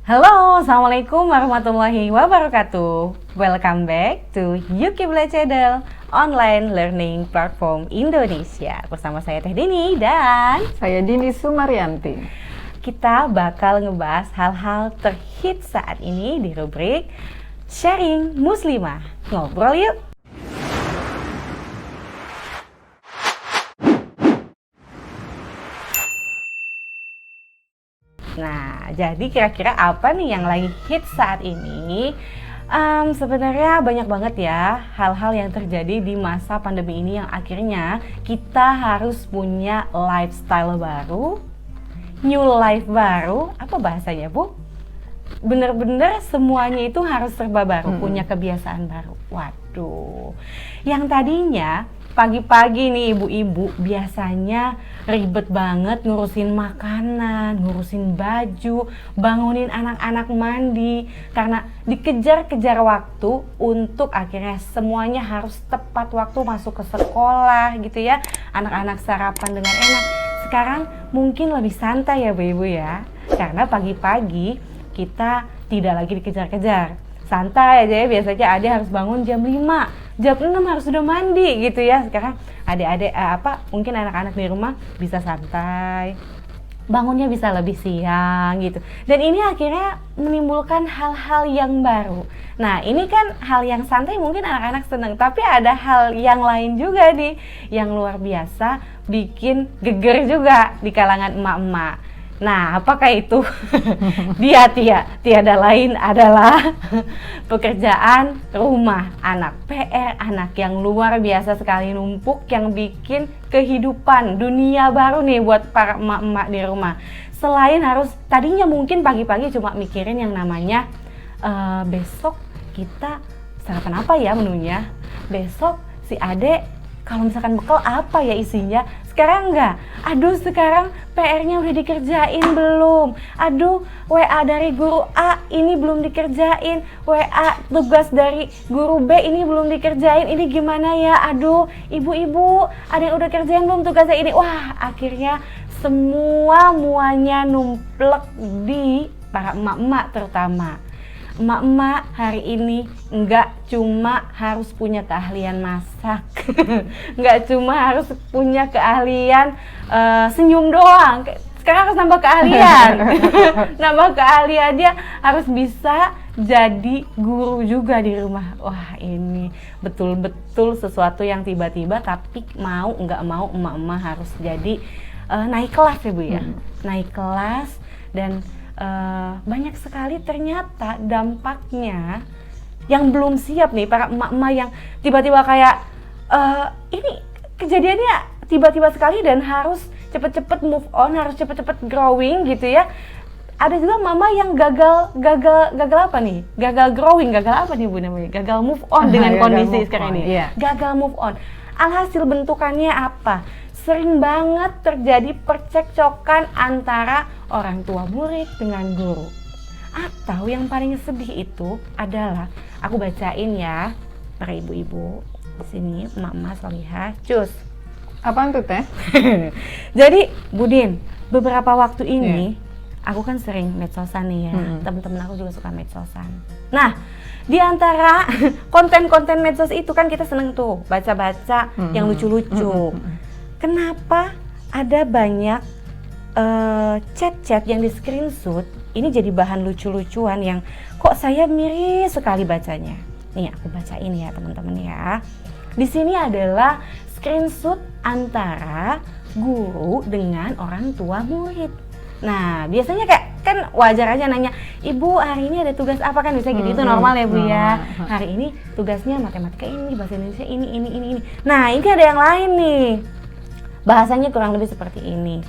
Halo, Assalamualaikum warahmatullahi wabarakatuh. Welcome back to Yuki Belajar Online Learning Platform Indonesia. Bersama saya Teh Dini dan saya Dini Sumaryanti. Kita bakal ngebahas hal-hal terhit saat ini di rubrik Sharing Muslimah. Ngobrol yuk! Nah, jadi kira-kira apa nih yang lagi hit saat ini? Sebenarnya banyak banget ya hal-hal yang terjadi di masa pandemi ini yang akhirnya kita harus punya lifestyle baru, new life baru, apa bahasanya Bu? Bener-bener semuanya itu harus serba baru, punya kebiasaan baru. Waduh, yang tadinya pagi-pagi nih ibu-ibu biasanya ribet banget ngurusin makanan, ngurusin baju, bangunin anak-anak mandi karena dikejar-kejar waktu untuk akhirnya semuanya harus tepat waktu masuk ke sekolah gitu ya. Anak-anak sarapan dengan enak. Sekarang mungkin lebih santai ya Bu Ibu ya. Karena pagi-pagi kita tidak lagi dikejar-kejar. Santai aja ya, biasanya adik harus bangun jam 5, jam 6 harus sudah mandi gitu ya. Sekarang adik-adik mungkin anak-anak di rumah bisa santai, bangunnya bisa lebih siang gitu. Dan ini akhirnya menimbulkan hal-hal yang baru. Nah, ini kan hal yang santai mungkin anak-anak senang, tapi ada hal yang lain juga nih yang luar biasa bikin geger juga di kalangan emak-emak. Nah, apakah itu? Tiada lain adalah pekerjaan rumah anak, PR anak yang luar biasa sekali numpuk yang bikin kehidupan dunia baru nih buat para emak-emak di rumah. Selain harus tadinya mungkin pagi-pagi cuma mikirin yang namanya besok kita sarapan apa ya menunya, besok si adek kalau misalkan bekal apa ya isinya. Sekarang enggak, aduh sekarang PR-nya udah dikerjain belum, aduh WA dari guru A ini belum dikerjain, WA tugas dari guru B ini belum dikerjain, ini gimana ya, aduh ibu-ibu ada yang udah kerjain belum tugasnya ini. Wah, akhirnya semuanya numplek di para emak-emak terutama. Emak-emak hari ini nggak cuma harus punya keahlian masak, nggak cuma harus punya keahlian senyum doang. Sekarang harus nambah keahlian, nambah keahlian dia harus bisa jadi guru juga di rumah. Wah, ini betul-betul sesuatu yang tiba-tiba, tapi mau nggak mau emak-emak harus jadi naik kelas ya Bu ya, naik kelas dan banyak sekali ternyata dampaknya yang belum siap nih para emak-emak yang tiba-tiba kayak ini kejadiannya tiba-tiba sekali dan harus cepet-cepet move on, harus cepet-cepet growing gitu ya. Ada juga mama yang gagal apa nih? Gagal growing, gagal apa nih Bu namanya? Gagal move on dengan kondisi sekarang ini. Yeah. Gagal move on. Alhasil bentukannya apa? Sering banget terjadi percekcokan antara orang tua murid dengan guru. Atau yang paling sedih itu adalah, aku bacain ya para ibu-ibu di sini, emak-emak solihah, cus. Apaan tuh Teh? Jadi Budin, beberapa waktu ini aku kan sering medsosan nih ya, temen-temen aku juga suka medsosan. Nah, di antara konten-konten medsos itu kan kita seneng tuh baca-baca yang lucu-lucu. Kenapa ada banyak chat-chat yang di screenshot ini jadi bahan lucu-lucuan yang kok saya miris sekali bacanya. Nih aku bacain ya teman-teman ya. Di sini adalah screenshot antara guru dengan orang tua murid. Nah biasanya kayak kan wajar aja nanya, ibu hari ini ada tugas apa, kan bisa gitu, itu normal ya Bu ya. Hari ini tugasnya matematika ini, bahasa Indonesia ini. Nah ini ada yang lain nih. Bahasanya kurang lebih seperti ini.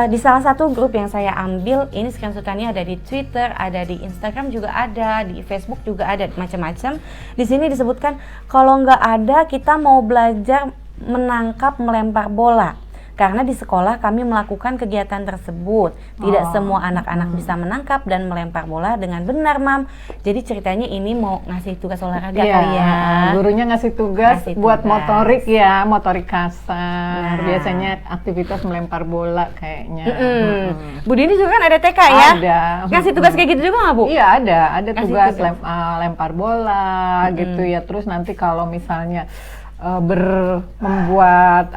Di salah satu grup yang saya ambil, ini screenshotannya ada di Twitter, ada di Instagram juga ada, di Facebook juga ada, macam-macam. Di sini disebutkan kalau nggak ada kita mau belajar menangkap melempar bola. karena di sekolah kami melakukan kegiatan tersebut. Tidak semua anak-anak bisa menangkap dan melempar bola dengan benar, Mam. Jadi ceritanya ini mau ngasih tugas olahraga kali ya. Gurunya ngasih tugas buat motorik ya, motorik kasar. Nah. Biasanya aktivitas melempar bola kayaknya. Bu Dini juga kan ada TK ya? Ada. Ngasih tugas kayak gitu juga nggak, Bu? Iya ada Ngasih tugas tugas. lempar bola gitu ya. Terus nanti kalau misalnya membuat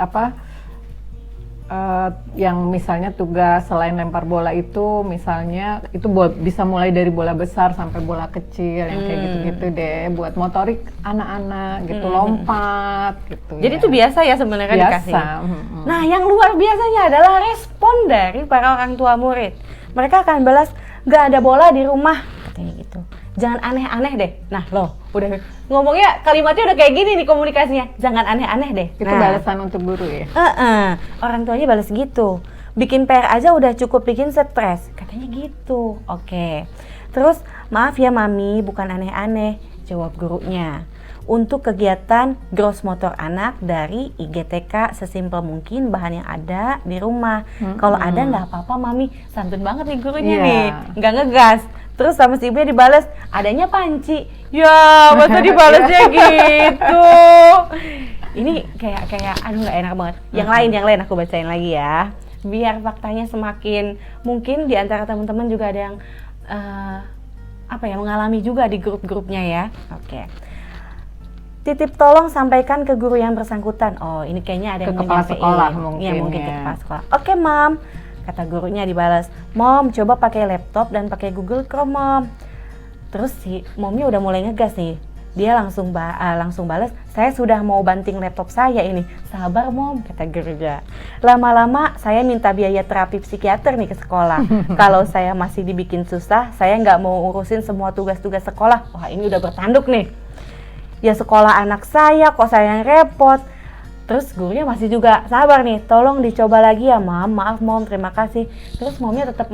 yang misalnya tugas selain lempar bola itu misalnya itu bisa mulai dari bola besar sampai bola kecil yang kayak gitu-gitu deh, buat motorik anak-anak gitu, lompat gitu. Jadi ya. itu biasa ya sebenarnya dikasih. Biasa. Nah, yang luar biasanya adalah respon dari para orang tua murid. Mereka akan balas, nggak ada bola di rumah, katanya gitu. Jangan aneh-aneh deh. Nah, loh, udah ngomongnya kalimatnya udah kayak gini nih komunikasinya. Jangan aneh-aneh deh. Itu Nah, balasan untuk guru ya. orang tuanya balas gitu. Bikin PR aja udah cukup bikin stres, katanya gitu. Oke. Terus, maaf ya Mami, bukan aneh-aneh, jawab gurunya. Untuk kegiatan gross motor anak dari IGTK sesimpel mungkin bahan yang ada di rumah. Kalau ada nggak apa-apa Mami, santun banget nih gurunya nih, nggak ngegas. Terus sama si ibunya dibales, adanya panci. Ya, masa dibalesnya gitu. Ini kayak aduh nggak enak banget. Yang lain aku bacain lagi ya. Biar faktanya semakin mungkin di antara teman-teman juga ada yang mengalami juga di grup-grupnya ya. Oke. Titip tolong sampaikan ke guru yang bersangkutan. Oh, ini kayaknya ada yang Ke kepala nyampein. sekolah Iya, mungkin ke ya. kepala sekolah. Oke, Mam. Kata gurunya dibalas, Mom, coba pakai laptop dan pakai Google Chrome, Mom. Terus si momnya udah mulai ngegas nih. Dia langsung balas, saya sudah mau banting laptop saya ini. Sabar, Mom, kata gurunya. Lama-lama saya minta biaya terapi psikiater nih ke sekolah. Kalau saya masih dibikin susah, saya nggak mau urusin semua tugas-tugas sekolah. Wah, ini udah bertanduk nih. Ya sekolah anak saya, kok saya yang repot. Terus gurunya masih juga sabar nih, tolong dicoba lagi ya Mam, maaf Mom, terima kasih. Terus momnya tetap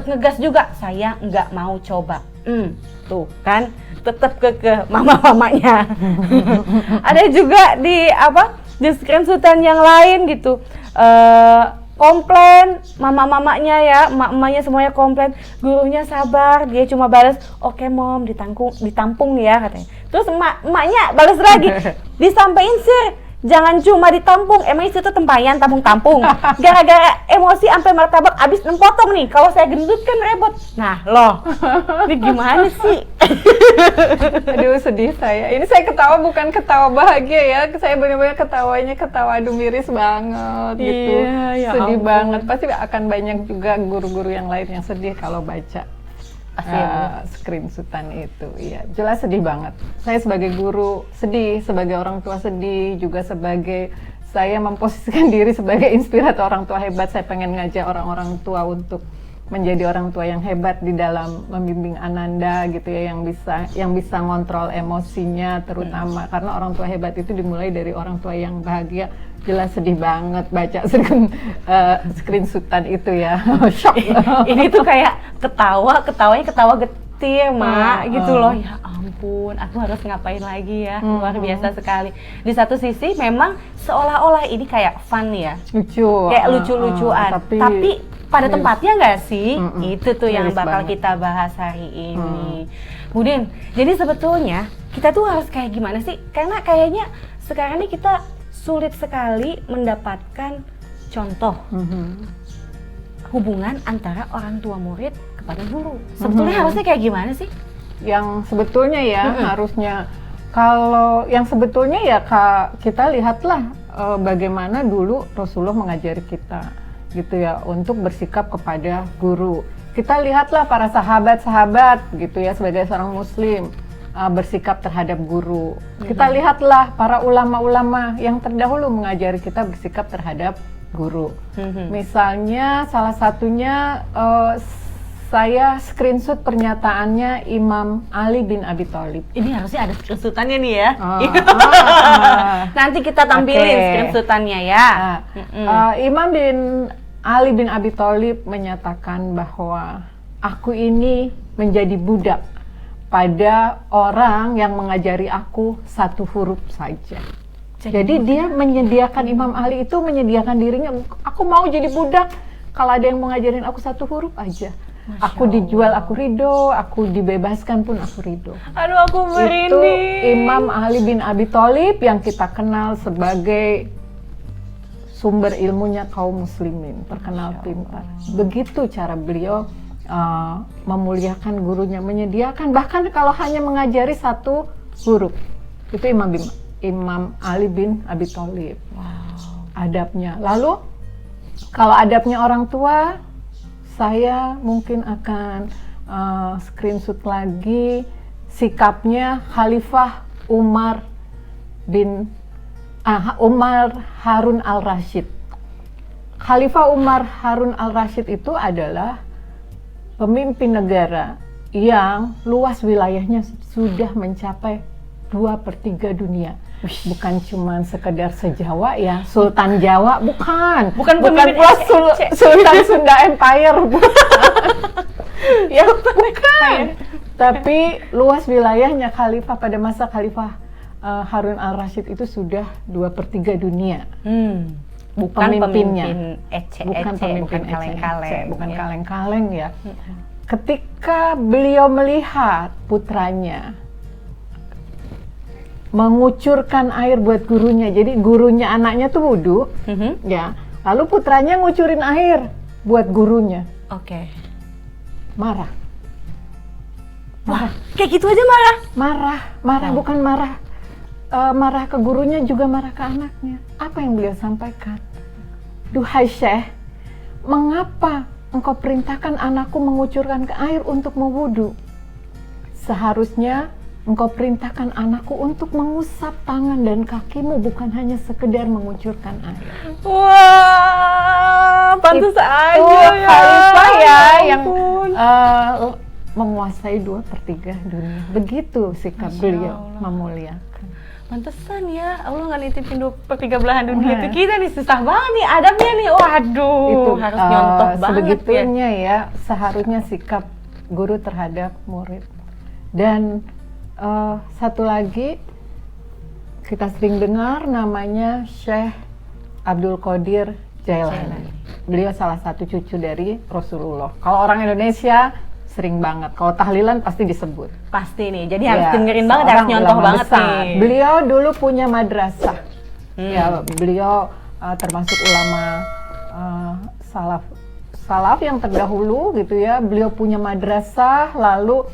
ngegas juga, saya nggak mau coba. Tuh kan, tetap ke mama-mamanya. Ada juga di screenshotan yang lain gitu, komplain mama-mamanya ya, emak-emaknya semuanya komplain. Gurunya sabar, dia cuma balas, oke Mom, ditampung ya katanya. Terus emaknya balas lagi, disampein sih. Jangan cuma ditampung, emang itu tempayan tampung-tampung. Gara-gara emosi sampai martabak abis 6 potong nih. Kalau saya gendut kan repot. Nah loh, ini gimana sih? Aduh sedih saya. Ini saya ketawa bukan ketawa bahagia ya. Saya benar-benar ketawanya ketawa aduh miris banget gitu. Iya, ya sedih ampun. banget. Pasti akan banyak juga guru-guru yang lain yang sedih kalau baca screenshotan itu. Iya, jelas sedih banget. Saya sebagai guru sedih, sebagai orang tua sedih, juga sebagai saya memposisikan diri sebagai inspirator orang tua hebat. Saya pengen ngajak orang-orang tua untuk menjadi orang tua yang hebat di dalam membimbing Ananda gitu ya, yang bisa ngontrol emosinya terutama karena orang tua hebat itu dimulai dari orang tua yang bahagia. Jelas sedih banget baca screenshotan itu ya. Shock. Ini tuh kayak ketawanya ketawa getir Mak gitu loh. Ya ampun, aku harus ngapain lagi ya, luar biasa sekali. Di satu sisi memang seolah-olah ini kayak fun ya, Lucu. kayak lucu-lucuan, tapi pada tempatnya nggak sih? Itu tuh yang Miris bakal banget. kita bahas hari ini. Budin, jadi sebetulnya kita tuh harus kayak gimana sih? Karena kayaknya sekarang ini kita sulit sekali mendapatkan contoh hubungan antara orang tua murid kepada guru. Sebetulnya harusnya kayak gimana sih? Yang sebetulnya ya harusnya, kalau yang sebetulnya ya kita lihatlah bagaimana dulu Rasulullah mengajari kita gitu ya untuk bersikap kepada guru. Kita lihatlah para sahabat-sahabat gitu ya sebagai seorang muslim bersikap terhadap guru. Kita lihatlah para ulama-ulama yang terdahulu mengajari kita bersikap terhadap guru. Misalnya salah satunya saya screenshot pernyataannya Imam Ali bin Abi Thalib. Ini harusnya ada screenshotannya nih ya. Nanti kita tampilin Oke. screenshotannya ya. Imam bin Ali bin Abi Thalib menyatakan bahwa aku ini menjadi budak pada orang yang mengajari aku satu huruf saja. Jadi dia menyediakan, Imam Ali itu menyediakan dirinya, aku mau jadi budak, kalau ada yang mau ngajarin aku 1 huruf aja. Aku dijual, aku ridho, aku dibebaskan pun aku ridho. Aduh, aku merinding. Itu Imam Ali bin Abi Thalib yang kita kenal sebagai sumber ilmunya kaum muslimin, terkenal pintar. Begitu cara beliau memuliakan gurunya, menyediakan, bahkan kalau hanya mengajari 1 huruf. Itu Imam Ali bin Abi Thalib. Adabnya. Lalu kalau adabnya orang tua, saya mungkin akan screenshot lagi sikapnya Khalifah Umar Harun al-Rasyid. Khalifah Umar Harun al-Rasyid itu adalah pemimpin negara yang luas wilayahnya sudah mencapai 2/3 dunia. Bukan cuma sekedar se-Jawa ya, Sultan Jawa, bukan pemimpin plus Sultan Sunda Empire, bukan. Ya bukan. Tapi luas wilayahnya Khalifah pada masa Khalifah Harun al-Rasyid itu sudah 2/3 dunia. Bukan Pemimpinnya. pemimpin ece-ece, bukan kaleng-kaleng. Bukan kaleng-kaleng ya. Ketika beliau melihat putranya mengucurkan air buat gurunya, jadi gurunya anaknya tuh wudhu, ya, lalu putranya ngucurin air buat gurunya. Oke. Marah. Wah, kayak gitu aja marah? Marah, bukan marah. Marah ke gurunya, juga marah ke anaknya. Apa yang beliau sampaikan? Duhai Syekh, mengapa engkau perintahkan anakku mengucurkan ke air untuk mewudu? Seharusnya engkau perintahkan anakku untuk mengusap tangan dan kakimu, bukan hanya sekedar mengucurkan air. Wah, pantas aja ya. Khalifah ya yang ampun. menguasai 2/3 dunia. Begitu sikap beliau memuliakan. Pantesan ya, Allah nggak nitipin 2/3 belahan dunia itu. Kita nih susah banget nih adabnya nih. Waduh, Itu harus nyontoh banget sebegitunya ya. Seharusnya sikap guru terhadap murid. Dan satu lagi kita sering dengar namanya Syekh Abdul Qadir Jailani. Beliau salah satu cucu dari Rasulullah. Kalau orang Indonesia sering banget, kalau tahlilan pasti disebut. Pasti nih, jadi harus dengerin banget, harus nyontoh banget nih. Beliau dulu punya madrasah. Ya, beliau termasuk ulama salaf yang terdahulu gitu ya. Beliau punya madrasah, lalu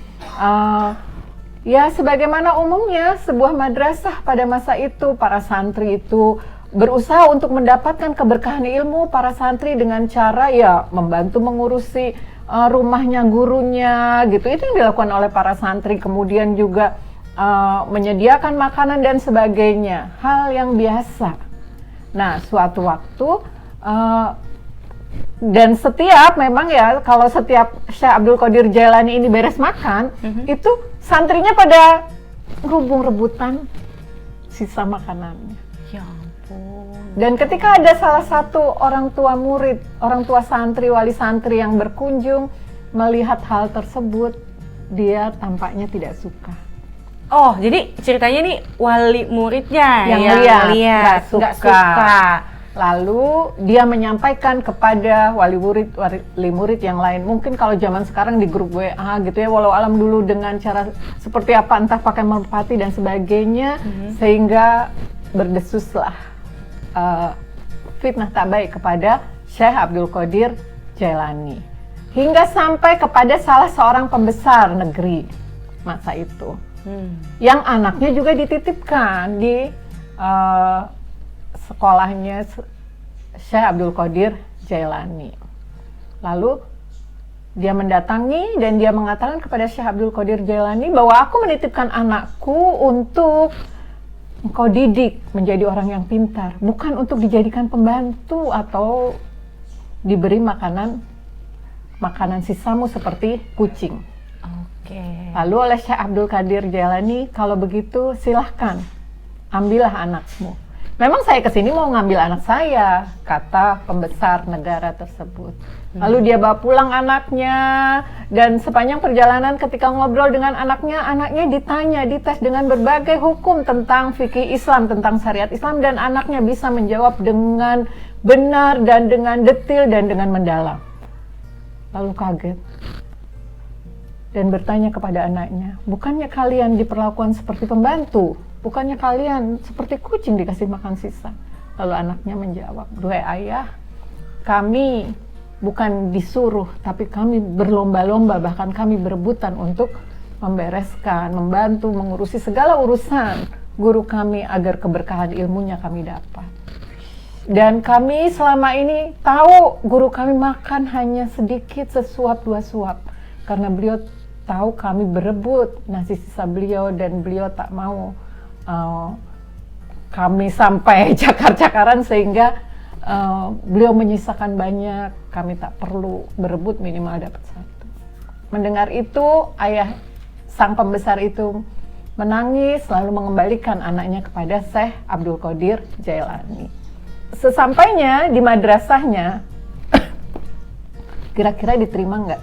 ya sebagaimana umumnya sebuah madrasah pada masa itu, para santri itu berusaha untuk mendapatkan keberkahan ilmu. Para santri dengan cara ya membantu mengurusi rumahnya gurunya gitu. Itu yang dilakukan oleh para santri. Kemudian juga menyediakan makanan dan sebagainya, hal yang biasa. Nah, suatu waktu dan setiap memang ya, kalau setiap Syekh Abdul Qadir Jailani ini beres makan, itu santrinya pada ngerubung-rebutan sisa makanannya. Ya ampun. Dan ketika ada salah satu orang tua murid, orang tua santri, wali santri yang berkunjung melihat hal tersebut, dia tampaknya tidak suka. Oh, jadi ceritanya nih wali muridnya yang lihat nggak suka. Lalu dia menyampaikan kepada wali murid yang lain. Mungkin kalau zaman sekarang di grup WA gitu ya, walau alam dulu dengan cara seperti apa, entah pakai merpati dan sebagainya, sehingga berdesuslah fitnah tak baik kepada Syekh Abdul Qadir Jailani. Hingga sampai kepada salah seorang pembesar negeri masa itu. Yang anaknya juga dititipkan di sekolahnya Syekh Abdul Qadir Jailani. Lalu dia mendatangi dan dia mengatakan kepada Syekh Abdul Qadir Jailani bahwa aku menitipkan anakku untuk engkau didik menjadi orang yang pintar, bukan untuk dijadikan pembantu atau diberi makanan sisamu seperti kucing. Oke. Lalu oleh Syekh Abdul Qadir Jailani, kalau begitu silahkan ambillah anakmu. memang saya kesini mau ngambil anak saya, kata pembesar negara tersebut. Lalu dia bawa pulang anaknya, dan sepanjang perjalanan ketika ngobrol dengan anaknya ditanya, dites dengan berbagai hukum tentang fikih Islam, tentang syariat Islam, dan anaknya bisa menjawab dengan benar dan dengan detil dan dengan mendalam. Lalu kaget dan bertanya kepada anaknya, bukannya kalian diperlakukan seperti pembantu? Bukannya kalian seperti kucing dikasih makan sisa? Lalu anaknya menjawab, "Duhai ayah, kami bukan disuruh, tapi kami berlomba-lomba, bahkan kami berebutan untuk membereskan, membantu, mengurusi segala urusan guru kami agar keberkahan ilmunya kami dapat. Dan kami selama ini tahu guru kami makan hanya sedikit, sesuap dua suap, karena beliau tahu kami berebut nasi sisa beliau dan beliau tak mau kami sampai cakar-cakaran sehingga beliau menyisakan banyak, kami tak perlu berebut, minimal dapat satu." Mendengar itu, ayah sang pembesar itu menangis lalu mengembalikan anaknya kepada Syekh Abdul Qadir Jailani. Sesampainya di madrasahnya, kira-kira diterima nggak?